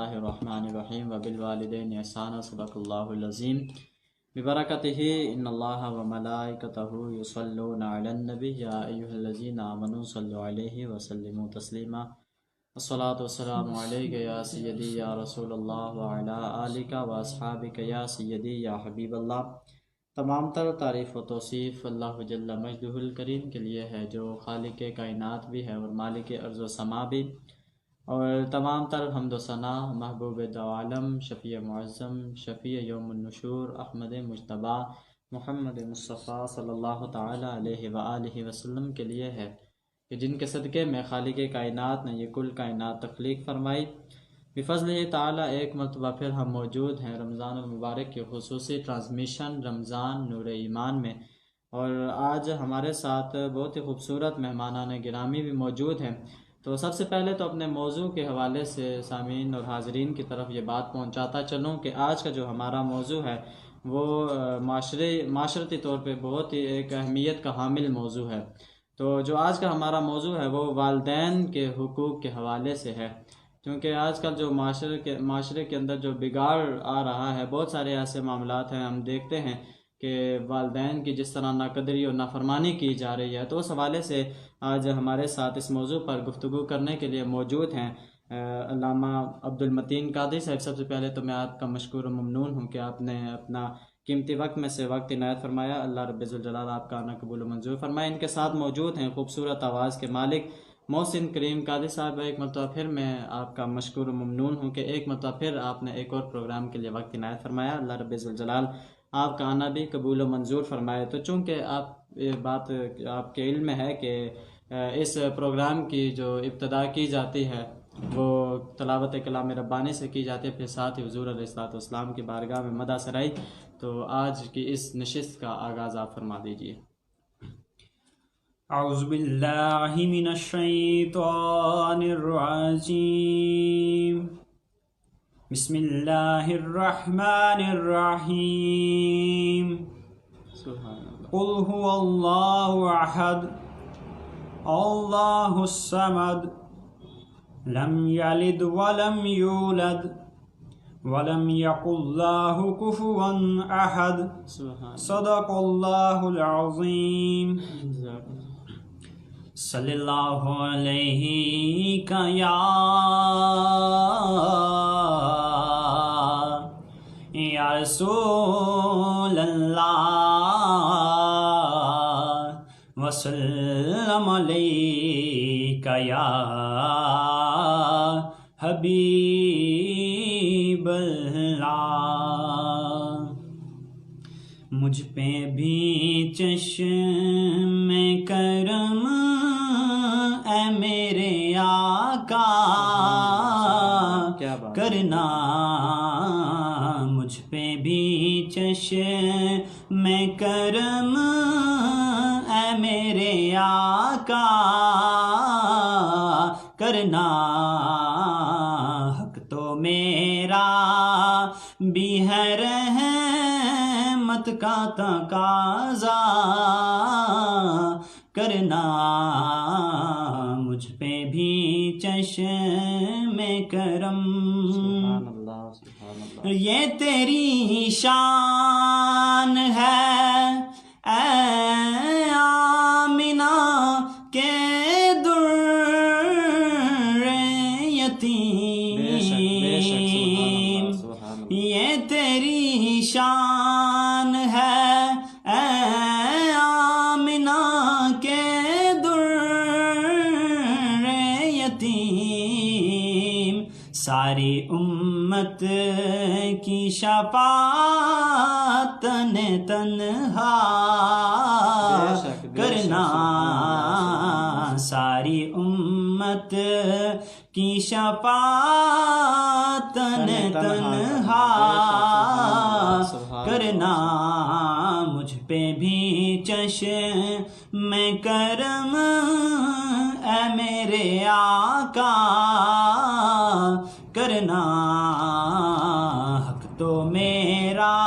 اللہ الرحمن الرحیم وبالوالدین احسانا صدق اللہ العظیم ببرکتہ ان اللہ وملائکتہ یصلون علی النبی یا ایھا الذین آمنوا صلوا علیہ وسلموا تسلیما الصلاۃ والسلام علیک یا سیدی یا رسول اللہ وعلی آلک واصحابک یا سیدی یا حبیب اللہ۔ تمام تر تعریف و توصیف اللہ جل مجدہ الکریم کے لیے ہے جو خالق کائنات بھی ہے اور مالک ارض و سما بھی، اور تمام تر حمد و ثنا محبوب دو عالم شفیع معظم شفیع یوم النشور احمد مجتبیٰ محمد مصطفیٰ صلی اللہ تعالی علیہ وآلہ وسلم کے لیے ہے کہ جن کے صدقے میں خالق کائنات نے یہ کل کائنات تخلیق فرمائی۔ بفضل تعالی ایک مرتبہ پھر ہم موجود ہیں رمضان المبارک کے خصوصی ٹرانسمیشن رمضان نور ایمان میں، اور آج ہمارے ساتھ بہت ہی خوبصورت مہمانان گرامی بھی موجود ہیں۔ تو سب سے پہلے تو اپنے موضوع کے حوالے سے سامعین اور حاضرین کی طرف یہ بات پہنچاتا چلوں کہ آج کا جو ہمارا موضوع ہے وہ معاشرتی طور پہ بہت ہی ایک اہمیت کا حامل موضوع ہے۔ تو جو آج کا ہمارا موضوع ہے وہ والدین کے حقوق کے حوالے سے ہے، کیونکہ آج کل جو معاشرے کے اندر جو بگاڑ آ رہا ہے، بہت سارے ایسے معاملات ہیں ہم دیکھتے ہیں کہ والدین کی جس طرح ناقدری اور نافرمانی کی جا رہی ہے، تو اس حوالے سے آج ہمارے ساتھ اس موضوع پر گفتگو کرنے کے لیے موجود ہیں علامہ عبدالمتین قادری صاحب۔ سب سے پہلے تو میں آپ کا مشکور و ممنون ہوں کہ آپ نے اپنا قیمتی وقت میں سے وقت عنایت فرمایا۔ اللہ رب ذوالجلال آپ کا آنا قبول و منظور فرمائے۔ ان کے ساتھ موجود ہیں خوبصورت آواز کے مالک محسن کریم قادری صاحب۔ ایک مرتبہ پھر میں آپ کا مشکور و ممنون ہوں کہ ایک مرتبہ پھر آپ نے ایک اور پروگرام کے لیے وقت عنایت فرمایا۔ اللہ رب ذوالجلال آپ کا آنا بھی قبول و منظور فرمائے۔ تو چونکہ بات آپ کے علم میں ہے کہ اس پروگرام کی جو ابتدا کی جاتی ہے وہ تلاوت کلام ربانی سے کی جاتی ہے، پھر ساتھ ہی حضور علیہ الصلوۃ والسلام کی بارگاہ میں مدح سرائی۔ تو آج کی اس نشست کا آغاز آپ فرما دیجیے۔ اعوذ باللہ من الشیطان الرجیم، بسم اللہ الرحمن الرحیم، قل هو اللہ احد اللہ الصمد لم یلد ولم یولد ولم یکن له کفوا احد، صدق اللہ العظیم۔ صلی اللہ علیہ یا رسول اللہ وسلم علیک یا حبیب اللہ۔ مجھ پہ بھی چشم کرم اے میرے آقا کرنا، مجھ پہ بھی چشم کرم اے میرے آقا کرنا، حق تو میرا بھی ہے رحمت کا تقاضا کرنا، مجھ پہ بھی چشم کرم۔ یہ تیری شان ہے اے آمنہ کے در یتیم، یہ تیری شان ہے اے آمنہ کے در یتیم، ساری امت کی شفاعت تنہا کرنا، ساری امت کی شفاعت تنہا کرنا، مجھ پہ بھی چشم کرم اے میرے آقا کرنا، حق تو میرا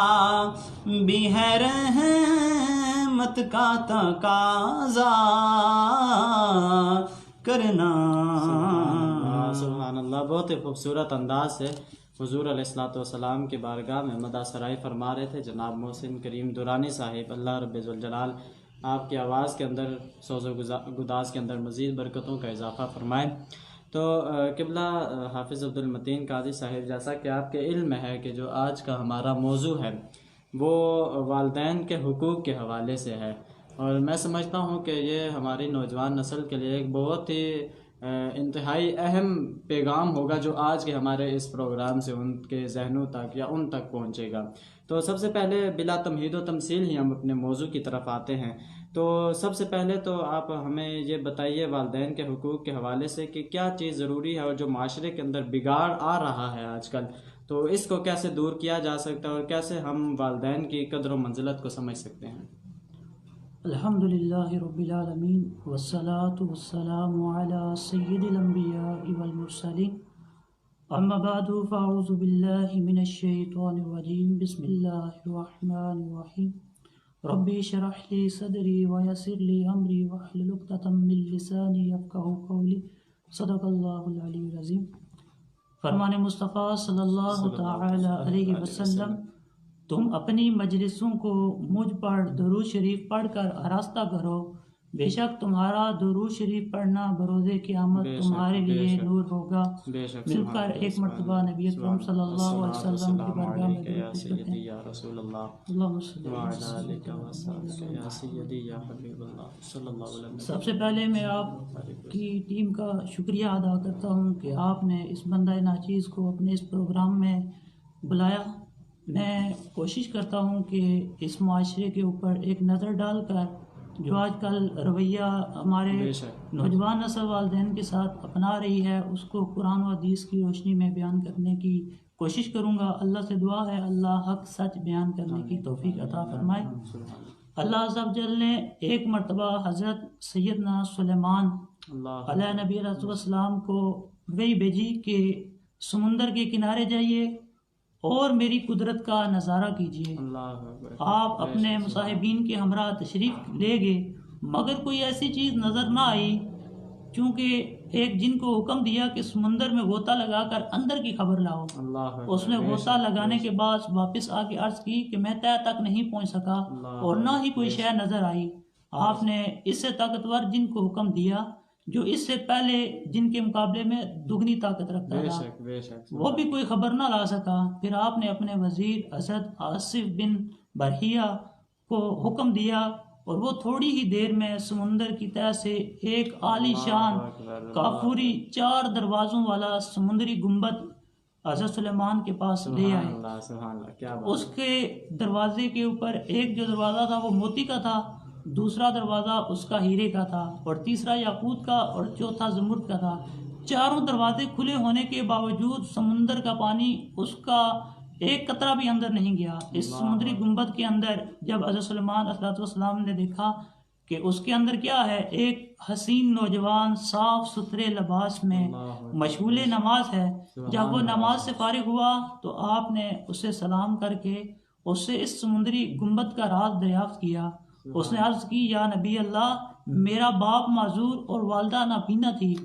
بھی ہے رحمت کا تقاضا کرنا۔ سبحان اللہ، بہت ہی خوبصورت انداز سے حضور علیہ الصلوۃ والسلام کی بارگاہ میں مدح سرائی فرما رہے تھے جناب محسن کریم درانی صاحب۔ اللہ رب ذوالجلال آپ کی آواز کے اندر، سوز و گداز کے اندر مزید برکتوں کا اضافہ فرمائے۔ تو قبلہ حافظ عبد المتین قاضی صاحب، جیسا کہ آپ کے علم میں ہے کہ جو آج کا ہمارا موضوع ہے وہ والدین کے حقوق کے حوالے سے ہے، اور میں سمجھتا ہوں کہ یہ ہماری نوجوان نسل کے لیے ایک بہت ہی انتہائی اہم پیغام ہوگا جو آج کے ہمارے اس پروگرام سے ان کے ذہنوں تک یا ان تک پہنچے گا۔ تو سب سے پہلے بلا تمہید و تمثیل ہی ہم اپنے موضوع کی طرف آتے ہیں۔ تو سب سے پہلے تو آپ ہمیں یہ بتائیے والدین کے حقوق کے حوالے سے کہ کیا چیز ضروری ہے اور جو معاشرے کے اندر بگاڑ آ رہا ہے آج کل، تو اس کو کیسے دور کیا جا سکتا ہے اور کیسے ہم والدین کی قدر و منزلت کو سمجھ سکتے ہیں؟ الحمدللہ رب العالمین والصلاة والسلام علی سید الانبیاء والمرسلین، اما بعد فاعوذ باللہ من الشیطان الرجیم، بسم اللہ الرحمن الرحیم، ربی اشرح لی صدری ویسر لی امری واحلل عقدۃ من لسانی یفقہوا قولی، صدق اللہ العلی العظیم۔ فرمان مصطفیٰ صلی اللہ تعالی علیہ وسلم، تم اپنی مجلسوں کو مجھ پر درود شریف پڑھ کر آراستہ کرو، بے شک تمہارا درود شریف پڑھنا بروز قیامت تمہارے لیے نور ہوگا۔ مل کر ایک مرتبہ نبی اکرم صلی اللہ علیہ وسلم کی بارگاہ میں درود پیش کرتے ہیں۔ اللہم صلی سب سے پہلے میں آپ کی ٹیم کا شکریہ ادا کرتا ہوں کہ آپ نے اس بندہ ناچیز کو اپنے اس پروگرام میں بلایا۔ میں کوشش کرتا ہوں کہ اس معاشرے کے اوپر ایک نظر ڈال کر جو آج کل رویہ ہمارے نوجوان نسل والدین کے ساتھ اپنا رہی ہے اس کو قرآن و حدیث کی روشنی میں بیان کرنے کی کوشش کروں گا۔ اللہ سے دعا ہے اللہ حق سچ بیان کرنے کی توفیق عطا فرمائے۔ اللہ عز و جل نے ایک مرتبہ حضرت سیدنا سلیمان علیہ نبی علیہ السلام کو وحی بھیجی کہ سمندر کے کنارے جائیے اور میری قدرت کا نظارہ کیجیے۔ آپ اپنے مصاحبین کے ہمراہ تشریف لے گئے مگر کوئی ایسی چیز نظر نہ آئی، چونکہ ایک جن کو حکم دیا کہ سمندر میں غوطہ لگا کر اندر کی خبر لاؤ۔ اس نے غوطہ لگانے کے بعد واپس آ کے عرض کی کہ میں طے تک نہیں پہنچ سکا اور نہ ہی کوئی شے نظر آئی۔ آپ نے اس سے طاقتور جن کو حکم دیا جو اس سے پہلے جن کے مقابلے میں دگنی طاقت رکھتا تھا، وہ بھی کوئی خبر نہ لا سکا۔ پھر آپ نے اپنے وزیر حضرت آصف بن برحیہ کو حکم دیا اور وہ تھوڑی ہی دیر میں سمندر کی تہہ سے ایک عالی شان کافوری 4 دروازوں والا سمندری گنبد حضرت سلیمان کے پاس لے آئے۔ اس کے دروازے کے اوپر ایک جو دروازہ تھا وہ موتی کا تھا، دوسرا دروازہ اس کا ہیرے کا تھا اور تیسرا یاقوت کا اور چوتھا زمرد کا تھا۔ چاروں دروازے کھلے ہونے کے باوجود سمندر کا پانی اس کا ایک قطرہ بھی اندر نہیں گیا۔ اس سمندری گنبد کے اندر جب حضرت سلیمان علیہ السلام نے دیکھا کہ اس کے اندر کیا ہے، ایک حسین نوجوان صاف ستھرے لباس میں مشغول نماز ہے۔ جب وہ نماز سے فارغ ہوا تو آپ نے اسے سلام کر کے اس سے اس سمندری گنبد کا راز دریافت کیا۔ اس نے عرض کی یا نبی اللہ، میرا باپ معذور اور والدہ نابینا تھی،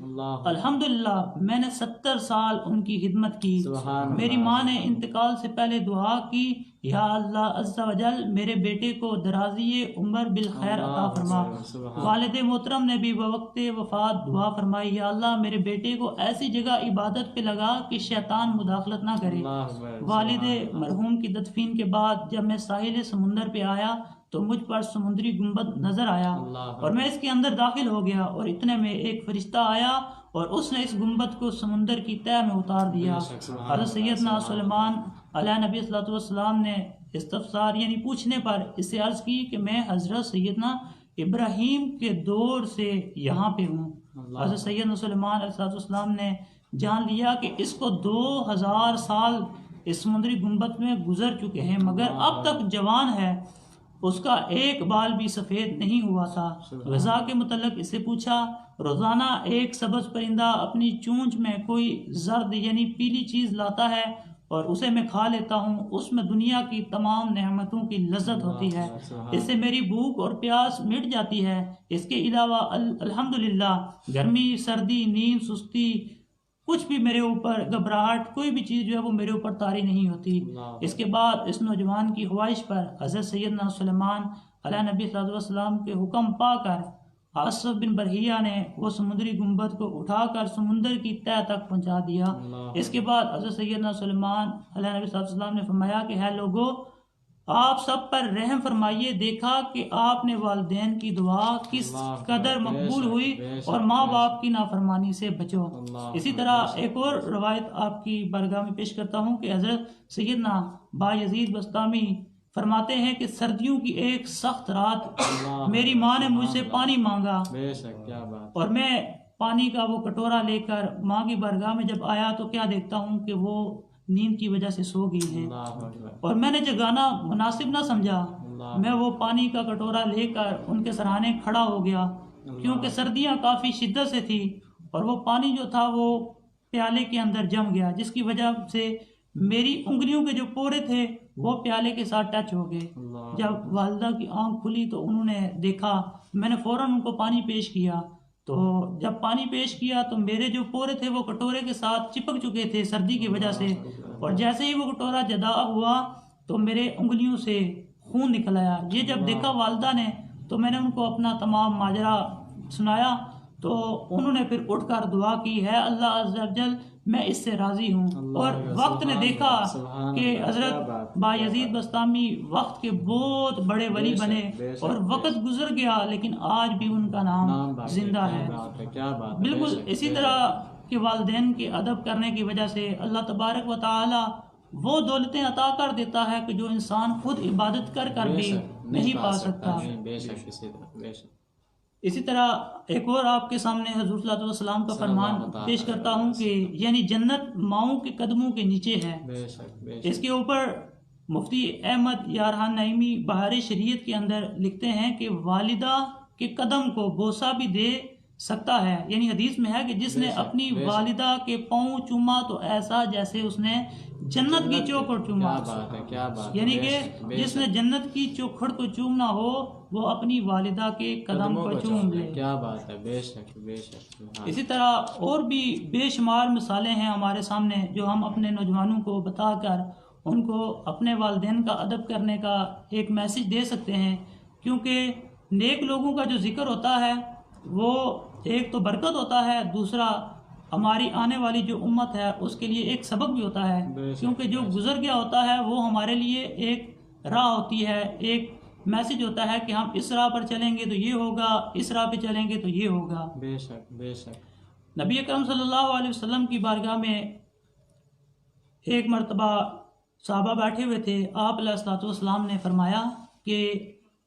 الحمدللہ میں نے 70 سال ان کی خدمت کی۔ میری ماں نے انتقال سے پہلے دعا کی یا اللہ عز و جل میرے بیٹے کو درازی عمر بالخیر عطا فرما۔ والد محترم نے بھی بوقت وفات دعا فرمائی یا اللہ میرے بیٹے کو ایسی جگہ عبادت پہ لگا کہ شیطان مداخلت نہ کرے۔ والد مرحوم کی تدفین کے بعد جب میں ساحل سمندر پہ آیا تو مجھ پر سمندری گنبد نظر آیا اور میں اس کے اندر داخل ہو گیا اور اتنے میں ایک فرشتہ آیا اور اس نے اس گنبد کو سمندر کی تہہ میں اتار دیا۔ حضرت سیدنا سلیمان علیہ نبی صلی اللہ علیہ وسلم نے استفسار یعنی پوچھنے پر اس سے عرض کی کہ میں حضرت سیدنا ابراہیم کے دور سے یہاں پہ ہوں۔ حضرت سیدنا سلیمان علیہ السلام نے جان لیا کہ اس کو 2000 سال اس سمندری گنبد میں گزر چکے ہیں مگر اب تک جوان ہے، اس کا ایک بال بھی سفید نہیں ہوا تھا۔ غذا کے متعلق اس سے پوچھا، روزانہ ایک سبز پرندہ اپنی چونچ میں کوئی زرد یعنی پیلی چیز لاتا ہے اور اسے میں کھا لیتا ہوں، اس میں دنیا کی تمام نعمتوں کی لذت ہوتی ہے، اس سے میری بھوک اور پیاس مٹ جاتی ہے۔ اس کے علاوہ الحمدللہ گرمی، سردی، نیند، سستی، کچھ بھی میرے اوپر گھبراہٹ، کوئی بھی چیز جو ہے وہ میرے اوپر طاری نہیں ہوتی۔ اس کے بعد اس نوجوان کی خواہش پر حضرت سیدنا سلیمان علیہ نبی صلی اللہ علیہ وسلم کے حکم پا کر آصف بن برہیہ نے وہ سمندری گنبد کو اٹھا کر سمندر کی تہہ تک پہنچا دیا۔ اس کے بعد حضرت سیدنا سلیمان علیہ نبی صلی اللہ علیہ وسلم نے فرمایا کہ ہے لوگو، آپ سب پر رحم فرمائیے، دیکھا کہ آپ نے والدین کی دعا کس قدر مقبول ہوئی اور ماں باپ کی نافرمانی سے بچو۔ اسی طرح ایک اور روایت آپ کی بارگاہ میں پیش کرتا ہوں کہ حضرت سیدنا بایزید بسطامی فرماتے ہیں کہ سردیوں کی ایک سخت رات میری ماں نے مجھ سے پانی مانگا اور میں پانی کا وہ کٹورا لے کر ماں کی بارگاہ میں جب آیا تو کیا دیکھتا ہوں کہ وہ نیند کی وجہ سے سو گئی ہے، اور میں نے جگانا مناسب نہ سمجھا، میں وہ پانی کا کٹورا لے کر ان کے سرانے کھڑا ہو گیا، کیونکہ سردیاں کافی شدت سے تھی اور وہ پانی جو تھا وہ پیالے کے اندر جم گیا، جس کی وجہ سے میری انگلیوں کے جو پورے تھے وہ پیالے کے ساتھ ٹچ ہو گئے۔ جب والدہ کی آنکھ کھلی تو انہوں نے دیکھا، میں نے فوراً ان کو پانی پیش کیا، تو جب پانی پیش کیا تو میرے جو پورے تھے وہ کٹورے کے ساتھ چپک چکے تھے سردی کی وجہ سے، اور جیسے ہی وہ کٹورا جدا ہوا تو میرے انگلیوں سے خون نکل آیا۔ یہ جب دیکھا والدہ نے تو میں نے ان کو اپنا تمام ماجرا سنایا، تو انہوں نے پھر اٹھ کر دعا کی، ہے اللہ عز و جل میں اس سے راضی ہوں۔ اور وقت نے دیکھا کہ حضرت بایزید بسطامی وقت کے بہت بڑے ولی بنے، اور وقت گزر گیا لیکن آج بھی ان کا نام زندہ ہے۔ بالکل اسی طرح کہ والدین کے ادب کرنے کی وجہ سے اللہ تبارک و تعالی وہ دولتیں عطا کر دیتا ہے کہ جو انسان خود عبادت کر کر بھی نہیں پا سکتا۔ اسی طرح ایک اور آپ کے سامنے حضور صلی اللہ علیہ وسلم کا فرمان پیش کرتا ہوں کہ یعنی جنت ماؤں کے قدموں کے نیچے ہے۔ اس کے اوپر مفتی احمد یارحان نعیمی بہار شریعت کے اندر لکھتے ہیں کہ والدہ کے قدم کو بوسہ بھی دے سکتا ہے، یعنی حدیث میں ہے کہ جس نے اپنی والدہ کے پاؤں چوما تو ایسا جیسے اس نے جنت کی چوکھٹ چوما، یعنی کہ جس نے جنت کی چوکھٹ کو چومنا ہو وہ اپنی والدہ کے قدم کو چوم لے۔ کیا بات ہے، بے شک بے شک۔ اسی طرح اور بھی بے شمار مثالیں ہیں ہمارے سامنے جو ہم اپنے نوجوانوں کو بتا کر ان کو اپنے والدین کا ادب کرنے کا ایک میسج دے سکتے ہیں، کیونکہ نیک لوگوں کا جو ذکر ہوتا ہے وہ ایک تو برکت ہوتا ہے، دوسرا ہماری آنے والی جو امت ہے اس کے لیے ایک سبق بھی ہوتا ہے، کیونکہ جو گزر گیا ہوتا ہے وہ ہمارے لیے ایک راہ ہوتی ہے، ایک میسج ہوتا ہے کہ ہم اس راہ پر چلیں گے تو یہ ہوگا، اس راہ پہ چلیں گے تو یہ ہوگا۔ بے شک بے شک۔ نبی اکرم صلی اللہ علیہ وسلم کی بارگاہ میں ایک مرتبہ صحابہ بیٹھے ہوئے تھے، آپ علیہ الصلوۃ والسلام نے فرمایا کہ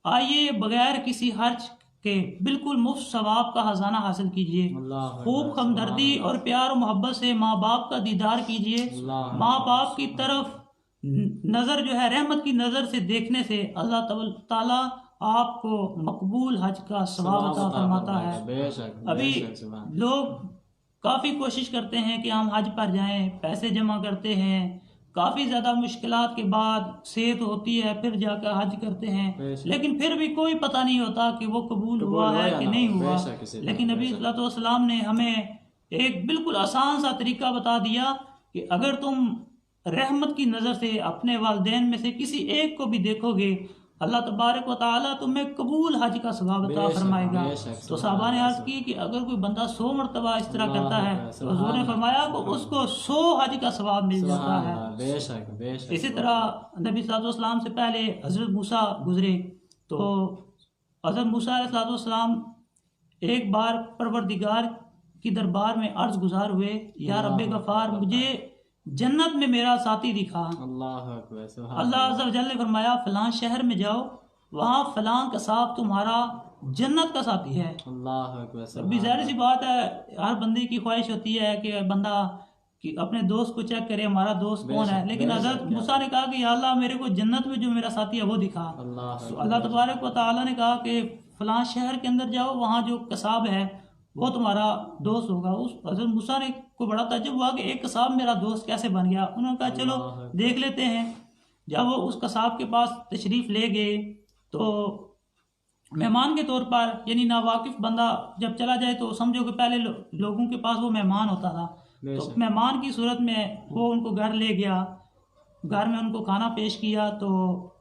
آئیے بغیر کسی حرج کے بالکل مفت ثواب کا خزانہ حاصل کیجئے، خوب ہمدردی اور پیار و محبت سے ماں باپ کا دیدار کیجئے۔ ماں باپ کی طرف نظر جو ہے رحمت کی نظر سے دیکھنے سے اللہ تعالیٰ آپ کو مقبول حج کا ثواب عطا فرماتا ہے۔ ابھی لوگ کافی کوشش کرتے ہیں کہ ہم حج پر جائیں، پیسے جمع کرتے ہیں، کافی زیادہ مشکلات کے بعد صحت ہوتی ہے پھر جا کر حج کرتے ہیں، لیکن پھر بھی کوئی پتہ نہیں ہوتا کہ وہ قبول ہوا ہے کہ نہیں ہوا۔ لیکن نبی صلی اللہ علیہ وسلم نے ہمیں ایک بالکل آسان سا طریقہ بتا دیا کہ اگر تم رحمت کی نظر سے اپنے والدین میں سے کسی ایک کو بھی دیکھو گے، اللہ تبارک و تعالیٰ تمہیں قبول حج کا ثواب عطا فرمائے گا۔ تو صحابہ نے عرض کی کہ اگر کوئی بندہ 100 مرتبہ اس طرح کرتا ہے تو حضور نے فرمایا کہ اس کو 100 حج کا ثواب مل جاتا ہے۔ اسی طرح نبی صلی اللہ علیہ وسلم سے پہلے حضرت موسیٰ گزرے، تو حضرت موسیٰ علیہ السلام ایک بار پروردگار کی دربار میں عرض گزار ہوئے، یا رب غفار مجھے جنت میں میرا ساتھی دکھا۔ اللہ عز و جل نے فرمایا فلاں شہر میں جاؤ، وہاں فلاں قصاب تمہارا جنت کا ساتھی ہے۔ ابھی ظاہر سی بات ہے ہر بندے کی خواہش ہوتی ہے کہ بندہ اپنے دوست کو چیک کرے ہمارا دوست کون ہے، لیکن حضرت موسیٰ نے کہا کہ یا اللہ میرے کو جنت میں جو میرا ساتھی ہے وہ دکھا۔ اللہ تبارک و تعالیٰ نے کہا کہ فلاں شہر کے اندر جاؤ، وہاں جو قصاب ہے وہ تمہارا دوست ہوگا۔ اس حضرت موسیٰ نے کو بڑا تعجب ہوا کہ ایک قصاب میرا دوست کیسے بن گیا۔ انہوں نے کہا چلو دیکھ لیتے ہیں۔ جب وہ اس قصاب کے پاس تشریف لے گئے تو مہمان کے طور پر، یعنی ناواقف بندہ جب چلا جائے تو سمجھو کہ پہلے لوگوں کے پاس وہ مہمان ہوتا تھا، بے تو شک مہمان کی صورت میں وہ ان کو گھر لے گیا، گھر میں ان کو کھانا پیش کیا، تو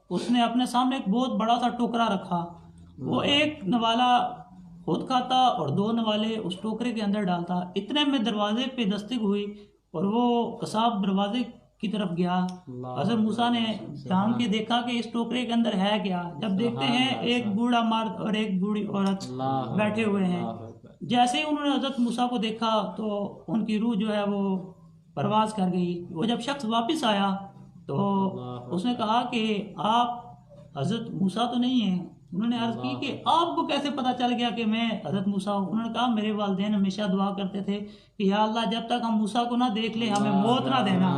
اس نے اپنے سامنے ایک بہت بڑا سا ٹوکرا رکھا، وہ ایک نوالا خود کھاتا اور 2 نوالے اس ٹوکرے کے اندر ڈالتا۔ اتنے میں دروازے پہ دستک ہوئی اور وہ قصاب دروازے کی طرف گیا۔ حضرت موسیٰ نے جان کے دیکھا کہ اس ٹوکرے کے اندر ہے کیا، جب دیکھتے ہیں ایک بوڑھا مرد اور ایک بوڑھی عورت بیٹھے ہوئے ہیں۔ جیسے ہی انہوں نے حضرت موسیٰ کو دیکھا تو ان کی روح جو ہے وہ پرواز کر گئی۔ وہ جب شخص واپس آیا تو اس نے کہا کہ آپ حضرت موسیٰ تو نہیں ہیں؟ انہوں نے عرض کی کہ آپ کو کیسے پتہ چل گیا کہ میں حضرت موسیٰ ہوں؟ انہوں نے کہا میرے والدین ہمیشہ دعا کرتے تھے کہ یا اللہ جب تک ہم موسیٰ کو نہ دیکھ لیں ہمیں موت نہ دینا۔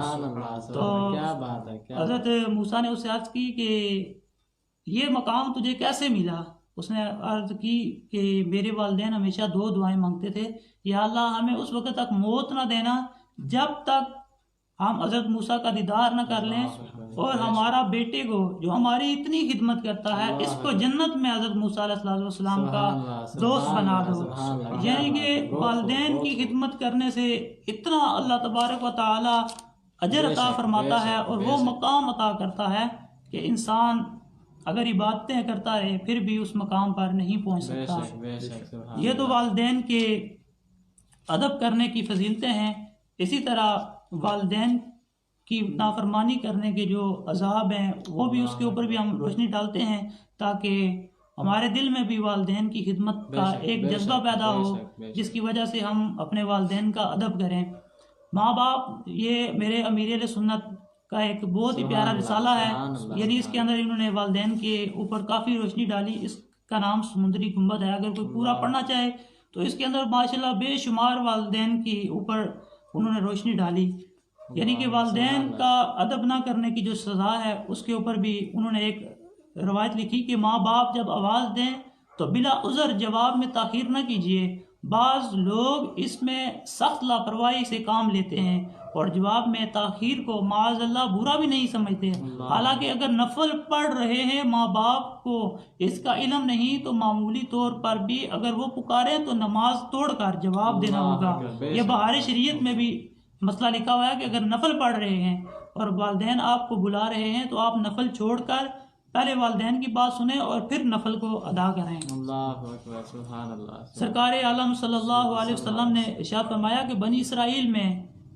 تو کیا بات ہے، حضرت موسیٰ نے اس سے عرض کی کہ یہ مقام تجھے کیسے ملا؟ اس نے عرض کی کہ میرے والدین ہمیشہ 2 دعائیں مانگتے تھے، یا اللہ ہمیں اس وقت تک موت نہ دینا جب تک ہم حضرت موسیٰ کا دیدار نہ کر لیں، اور ہمارا بیٹے کو جو ہماری اتنی خدمت کرتا ہے اس کو جنت میں حضرت موسیٰ علیہ السلام کا دوست بنا دو۔ یعنی کہ والدین کی خدمت کرنے سے اتنا اللہ تبارک و تعالی اجر عطا فرماتا ہے اور وہ مقام عطا کرتا ہے کہ انسان اگر عبادتیں کرتا ہے پھر بھی اس مقام پر نہیں پہنچ سکتا۔ یہ تو والدین کے ادب کرنے کی فضیلتیں ہیں۔ اسی طرح والدین کی نافرمانی کرنے کے جو عذاب ہیں وہ بھی اس کے اوپر بھی ہم روشنی ڈالتے ہیں تاکہ ہمارے دل میں بھی والدین کی خدمت کا ایک جذبہ پیدا ہو، جس کی وجہ سے ہم اپنے والدین کا ادب کریں۔ ماں باپ یہ میرے امیر اہل سنت کا ایک بہت ہی پیارا رسالہ ہے، یعنی اس کے اندر انہوں نے والدین کے اوپر کافی روشنی ڈالی۔ اس کا نام سمندری گنبد ہے، اگر کوئی پورا پڑھنا چاہے تو اس کے اندر ماشاءاللہ بے شمار والدین کے اوپر انہوں نے روشنی ڈالی۔ یعنی کہ والدین کا ادب نہ کرنے کی جو سزا ہے اس کے اوپر بھی انہوں نے ایک روایت لکھی کہ ماں باپ جب آواز دیں تو بلا عذر جواب میں تاخیر نہ کیجیے۔ بعض لوگ اس میں سخت لاپرواہی سے کام لیتے ہیں اور جواب میں تاخیر کو معاذ اللہ برا بھی نہیں سمجھتے، حالانکہ اگر نفل پڑھ رہے ہیں ماں باپ کو اس کا علم نہیں تو معمولی طور پر بھی اگر وہ پکاریں تو نماز توڑ کر جواب دینا ہوگا۔ یہ بہار شریعت میں بھی مسئلہ لکھا ہوا ہے کہ اگر نفل پڑھ رہے ہیں اور والدین آپ کو بلا رہے ہیں تو آپ نفل چھوڑ کر پہلے والدین کی بات سنیں اور پھر نفل کو ادا کریں۔ اللہ اکبر، سبحان اللہ۔ سرکار عالم صلی اللہ علیہ وسلم نے ارشاد فرمایا کہ بنی اسرائیل میں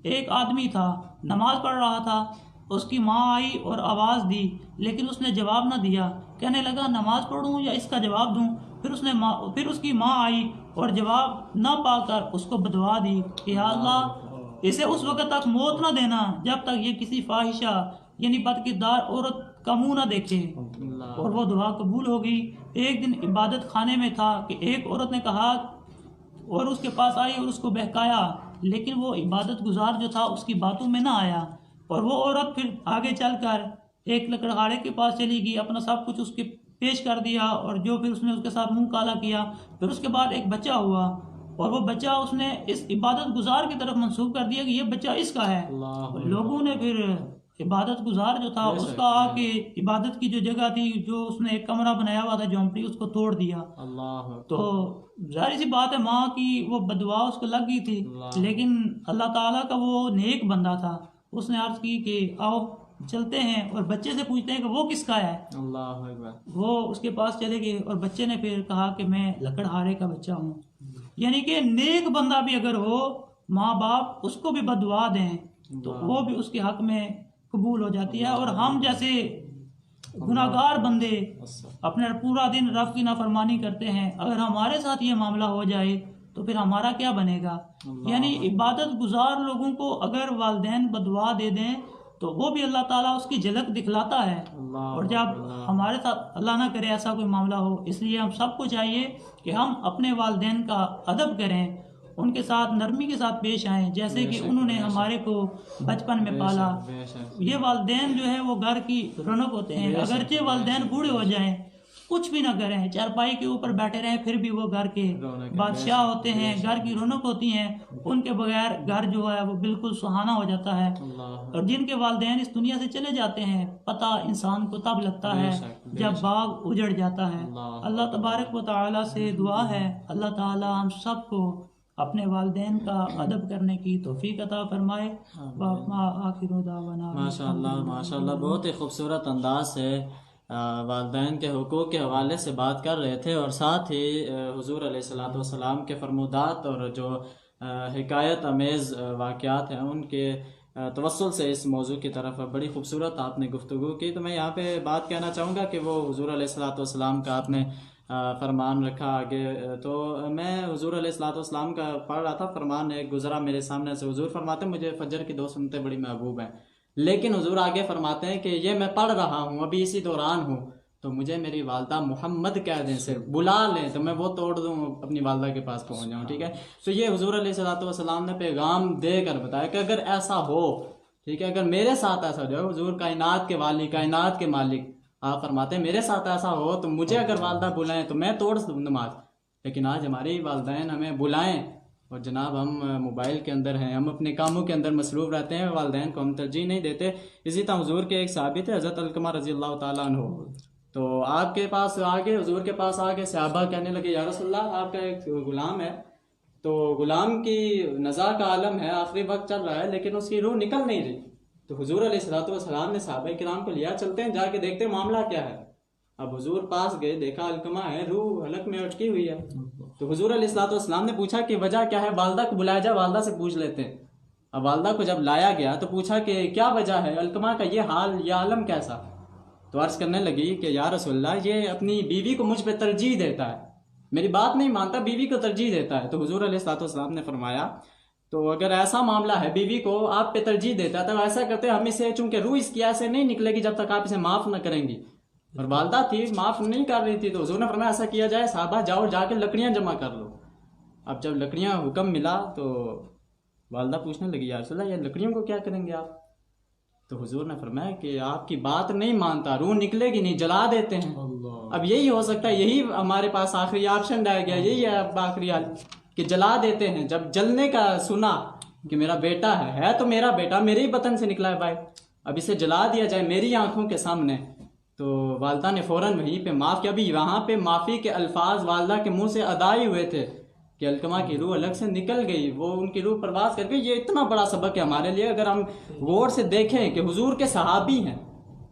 ایک آدمی تھا، نماز پڑھ رہا تھا، اس کی ماں آئی اور آواز دی لیکن اس نے جواب نہ دیا، کہنے لگا نماز پڑھوں یا اس کا جواب دوں؟ پھر اس کی ماں آئی اور جواب نہ پا کر اس کو بدعا دی کہ یا اللہ اسے اس وقت تک موت نہ دینا جب تک یہ کسی فاحشہ یعنی بدکردار عورت کا منہ نہ دیکھے، اور وہ دعا قبول ہو گئی۔ ایک دن عبادت خانے میں تھا کہ ایک عورت نے کہا اور اس کے پاس آئی اور اس کو بہکایا، لیکن وہ عبادت گزار جو تھا اس کی باتوں میں نہ آیا، اور وہ عورت پھر آگے چل کر ایک لکڑہاڑے کے پاس چلی گئی، اپنا سب کچھ اس کے پیش کر دیا اور جو پھر اس نے اس کے ساتھ منہ کالا کیا۔ پھر اس کے بعد ایک بچہ ہوا اور وہ بچہ اس نے اس عبادت گزار کی طرف منسوب کر دیا کہ یہ بچہ اس کا ہے۔ لوگوں نے پھر عبادت گزار جو تھا اس کا آ کے عبادت کی جو جگہ تھی، جو اس نے ایک کمرہ بنایا ہوا تھا جھونپڑی، اس کو توڑ دیا۔ تو ظاہر سی بات ہے ماں کی وہ بدعا اس کو لگ گئی تھی، لیکن اللہ تعالیٰ کا وہ نیک بندہ تھا، اس نے عرض کی کہ آؤ چلتے ہیں اور بچے سے پوچھتے ہیں کہ وہ کس کا ہے۔ وہ اس کے پاس چلے گئے اور بچے نے پھر کہا کہ میں لکڑہارے کا بچہ ہوں۔ یعنی کہ نیک بندہ بھی اگر ہو، ماں باپ اس کو بھی بدعا دیں تو وہ بھی اس کے حق میں قبول ہو جاتی ہے۔ اور ہم جیسے گناہگار بندے اپنے پورا دن رب کی نافرمانی کرتے ہیں، اگر ہمارے ساتھ یہ معاملہ ہو جائے تو پھر ہمارا کیا بنے گا؟ یعنی عبادت گزار لوگوں کو اگر والدین بدعا دے دیں تو وہ بھی اللہ تعالیٰ اس کی جھلک دکھلاتا ہے، اور جب ہمارے ساتھ اللہ نہ کرے ایسا کوئی معاملہ ہو، اس لیے ہم سب کو چاہیے کہ ہم اپنے والدین کا ادب کریں، ان کے ساتھ نرمی کے ساتھ پیش آئیں، جیسے کہ انہوں نے ہمارے کو بچپن میں پالا۔ یہ والدین جو ہے وہ گھر کی رونق ہوتے ہیں، اگرچہ والدین بوڑھے ہو جائیں، کچھ بھی نہ کریں، چارپائی کے اوپر بیٹھے رہیں، پھر بھی وہ گھر کے بادشاہ ہوتے ہیں، گھر کی رونق ہوتی ہیں، ان کے بغیر گھر جو ہے وہ بالکل سہانا ہو جاتا ہے۔ اور جن کے والدین اس دنیا سے چلے جاتے ہیں، پتہ انسان کو تب لگتا ہے جب باغ اجڑ جاتا ہے۔ اللہ تبارک و تعالیٰ سے دعا ہے اللہ تعالیٰ ہم سب کو اپنے والدین کا ادب کرنے کی توفیق عطا فرمائے. آخر دعوانا ماشاء اللہ بہت ہی خوبصورت انداز سے والدین کے حقوق کے حوالے سے بات کر رہے تھے، اور ساتھ ہی حضور علیہ الصلوۃ والسلام کے فرمودات اور جو حکایت امیز واقعات ہیں ان کے توسل سے اس موضوع کی طرف بڑی خوبصورت آپ نے گفتگو کی. تو میں یہاں پہ بات کہنا چاہوں گا کہ وہ حضور علیہ الصلوۃ والسلام کا آپ نے فرمان رکھا آگے، تو میں حضور علیہ الصلوۃ والسلام کا پڑھ رہا تھا، فرمان ایک گزرا میرے سامنے سے. حضور فرماتے ہیں مجھے فجر کی 2 سنتیں بڑی محبوب ہیں، لیکن حضور آگے فرماتے ہیں کہ یہ میں پڑھ رہا ہوں، ابھی اسی دوران ہوں، تو مجھے میری والدہ محمد کہہ دیں، سے بلا لیں تو میں وہ توڑ دوں، اپنی والدہ کے پاس پہنچ جاؤں. ٹھیک ہے، تو یہ حضور علیہ الصلوۃ والسلام نے پیغام دے کر بتایا کہ اگر ایسا ہو، ٹھیک ہے، اگر میرے ساتھ ایسا جو ہے، حضور کائنات کے والی، کائنات کے مالک، آپ فرماتے ہیں میرے ساتھ ایسا ہو تو مجھے اگر والدہ بلائیں تو میں توڑ دوں نماز. لیکن آج ہماری والدین ہمیں بلائیں اور جناب ہم موبائل کے اندر ہیں، ہم اپنے کاموں کے اندر مصروف رہتے ہیں، والدین کو ہم ترجیح نہیں دیتے. اسی طرح حضور کے ایک صحابی تھے حضرت علقمہ رضی اللہ تعالیٰ عنہ، تو آپ کے پاس آگے، حضور کے پاس آگے صحابہ کہنے لگے یا رسول اللہ آپ کا ایک غلام ہے، تو غلام کی نزاع کا عالم ہے، آخری وقت چل رہا ہے، لیکن اس کی روح نکل نہیں رہی. تو حضور علیہ الصلوۃ والسلام نے صحابہ کرام کو لیا، چلتے ہیں جا کے دیکھتے ہیں معاملہ کیا ہے. اب حضور پاس گئے، دیکھا علقمہ ہے، روح حلق میں اٹکی ہوئی ہے. تو حضور علیہ الصلوۃ والسلام نے پوچھا کہ وجہ کیا ہے، والدہ کو بلایا جائے، والدہ سے پوچھ لیتے ہیں. اب والدہ کو جب لایا گیا تو پوچھا کہ کیا وجہ ہے علقمہ کا یہ حال، یہ عالم کیسا. تو عرض کرنے لگی کہ یا رسول اللہ یہ اپنی بیوی کو مجھ پہ ترجیح دیتا ہے، میری بات نہیں مانتا، بیوی کو ترجیح دیتا ہے. تو حضور علیہ الصلوۃ والسلام نے فرمایا تو اگر ایسا معاملہ ہے، بیوی کو آپ پہ ترجیح دیتا ہے، تو ایسا کرتے ہم اسے، چونکہ روح اس کی ایسے نہیں نکلے گی جب تک آپ اسے معاف نہ کریں گی. اور والدہ تھی، معاف نہیں کر رہی تھی، تو حضور نے فرمایا ایسا کیا جائے صحابہ جاؤ جا کے لکڑیاں جمع کر لو. اب جب لکڑیاں حکم ملا تو والدہ پوچھنے لگی یا رسول اللہ یہ لکڑیوں کو کیا کریں گے آپ. تو حضور نے فرمایا کہ آپ کی بات نہیں مانتا، روح نکلے گی نہیں، جلا دیتے ہیں. اب یہی ہو سکتا ہے، یہی ہمارے پاس آخری آپشن رہ گیا، یہی ہے اب آخری حل کہ جلا دیتے ہیں. جب جلنے کا سنا کہ میرا بیٹا ہے تو میرا بیٹا میرے ہی بطن سے نکلا ہے بھائی، اب اسے جلا دیا جائے میری آنکھوں کے سامنے. تو والدہ نے فوراً وہیں پہ معاف کیا. ابھی وہاں پہ معافی کے الفاظ والدہ کے منہ سے ادا ہی ہوئے تھے کہ علقمہ کی روح الگ سے نکل گئی، وہ ان کی روح پرواز کر گئی. یہ اتنا بڑا سبق ہے ہمارے لیے. اگر ہم غور سے دیکھیں کہ حضور کے صحابی ہیں،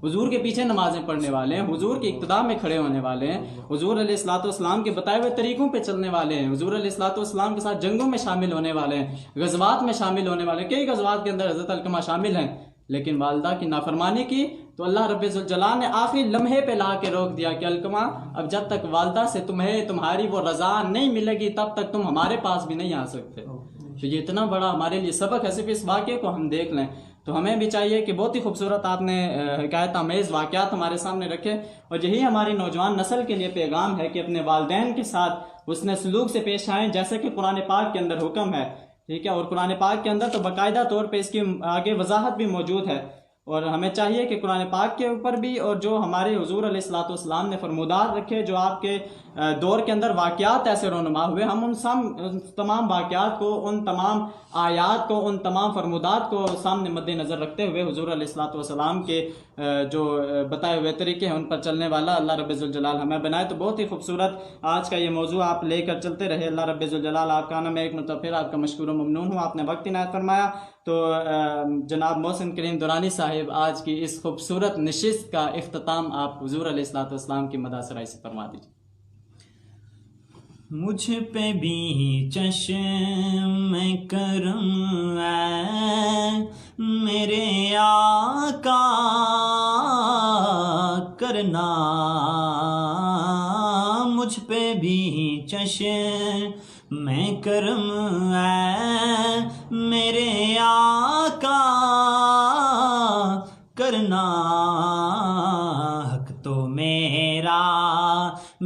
حضور کے پیچھے نمازیں پڑھنے والے ہیں، حضور کی اقتداء میں کھڑے ہونے والے ہیں، حضور علیہ الصلوۃ والسلام کے بتائے ہوئے طریقوں پہ چلنے والے ہیں، حضور علیہ الصلوۃ والسلام کے ساتھ جنگوں میں شامل ہونے والے ہیں، غزوات میں شامل ہونے والے ہیں. کئی غزوات کے اندر حضرت علقمہ شامل ہیں، لیکن والدہ کی نافرمانی کی تو اللہ رب الجلال نے آخری لمحے پہ لا کے روک دیا کہ علقمہ اب جب تک والدہ سے تمہیں تمہاری وہ رضا نہیں ملے گی تب تک تم ہمارے پاس بھی نہیں آ سکتے. تو یہ اتنا بڑا ہمارے لیے سبق ہے. صرف اس واقعے کو ہم دیکھ لیں تو ہمیں بھی چاہیے کہ بہت ہی خوبصورت آپ نے حکایت آمیز واقعات ہمارے سامنے رکھے، اور یہی ہماری نوجوان نسل کے لیے پیغام ہے کہ اپنے والدین کے ساتھ حسن سلوک سے پیش آئیں، جیسے کہ قرآن پاک کے اندر حکم ہے. ٹھیک ہے، اور قرآن پاک کے اندر تو باقاعدہ طور پہ اس کی آگے وضاحت بھی موجود ہے. اور ہمیں چاہیے کہ قرآن پاک کے اوپر بھی، اور جو ہمارے حضور علیہ الصلوۃ والسلام نے فرمودات رکھے، جو آپ کے دور کے اندر واقعات ایسے رونما ہوئے، ہم ان تمام واقعات کو، ان تمام آیات کو، ان تمام فرمودات کو سامنے مد نظر رکھتے ہوئے حضور علیہ الصلوۃ والسلام کے جو بتائے ہوئے طریقے ہیں ان پر چلنے والا اللہ رب الجلال ہمیں بنائے. تو بہت ہی خوبصورت آج کا یہ موضوع آپ لے کر چلتے رہے. اللہ رب الجلال آپ کا نام ایک مرتبہ پھر آپ کا مشکور و ممنون ہوں. آپ نے وقت عنایت فرمایا. تو جناب محسن کریم دورانی صاحب آج کی اس خوبصورت نشست کا اختتام آپ حضور علیہ الصلوۃ والسلام کی مدح سرائی سے فرما دیجیے. مجھ پہ بھی چشم کرم ہے میرے آقا کرنا، مجھ پہ بھی چشم کرم ہے میرے آقا کرنا، حق تو میرا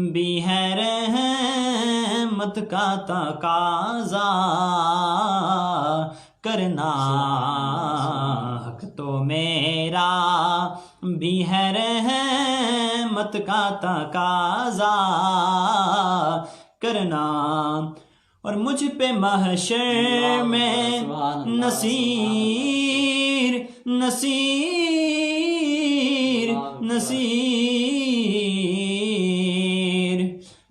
بھی ہے رحمت کا تقاضا کرنا، حق تو میرا بھی ہے رحمت کا تقاضا کرنا. اور مجھ پہ محشر میں نصیر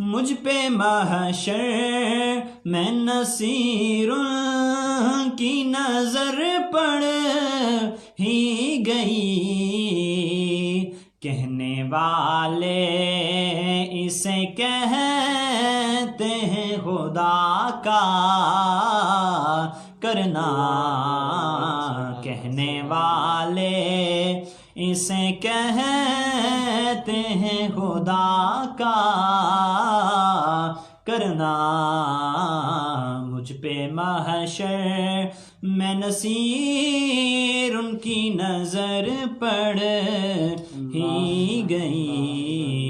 مجھ پہ محشر میں نصیر کی نظر پڑ ہی گئی، کہنے والے اسے کہتے ہیں خدا کا کرنا، کہنے والے اسے کہتے ہیں خدا کا کرنا، مجھ پہ محشر میں نصیر ان کی نظر پڑ ہی گئی۔